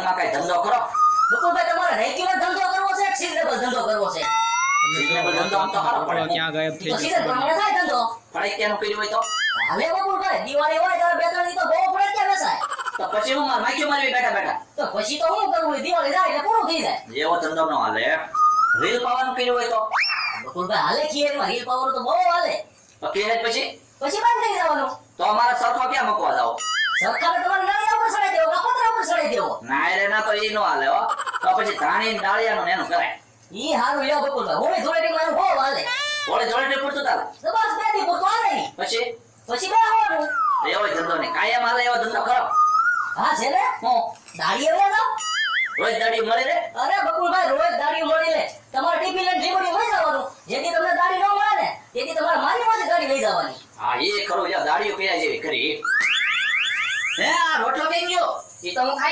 મનમાં કઈ ધંધો કરો. બકુલભાઈ તમારે રેગ્યુલર ધંધો કરવો છે કે સિઝનેબલ ધંધો કરવો છે? સિઝનેબલ ધંધો આમ તો સારો પડે. ક્યાં ગાયબ થઈ તો ગયો? સિઝન પ્રમાણે થાય ધંધો. ફળિયાનું કર્યું હોય તો હાલે બકુલભાઈ દિવાળી હોય ત્યારે બે ત્રણ દી તો બહુ પડે ત્યાં બેસાય. તો પછી હું માખીઓ મારવી બેઠા બેઠા. તો પછી તો હું કરવું હોય દિવાળી જાય એટલે પૂરું થઈ જાય. એવો ધંધો ન હાલે. રીલ પાવાનું કર્યું હોય તો બકુલભાઈ હાલે ખીરમાં રીલ પાવર તો બહુ હાલે. તો કે પછી પછી બંધ થઈ જવાનું. તો અમારા સરખો ક્યાં મૂકવા જાવ? સરકારે તમારે નળિયા ઉપર ચડાઈ દેવો કે પતરા ઉપર ચડાઈ દેવો. ના રે ના તો ઈ નો હાલે હો. તો પછી ધાણી ડાળિયાનું ને એનું કરાય. ઈ હારું લ્યો બકુલભાઈ હોળી ધૂળેટી માં બહુ હાલે. ઓળે જોડે પૂરતું ચાલે. તો બસ બે દી પૂરતું હાલે નહીં. પછી પછી બે આવવાનું. એવો ધંધો નહીં. કાયમ હાલે એવો ધંધો કરો. હા છે ને હું દાડી એવડે જાવ. રોજ દાડી મળી રે. અરે બકુલભાઈ રોજ દાડી મળી લે. તમારે ટિફિન લઈને ઢીમડી લઈ જવાનું. જેથી તમને દાડી ન મળે ને તેથી તમારે મારી પાસે ગાડી લઈ જવાની. હા એ ખરું. યા દાડીઓ કયા જેવી કરી. હે આ રોટલો કેમ ગયો? એ તો હું ખાઈ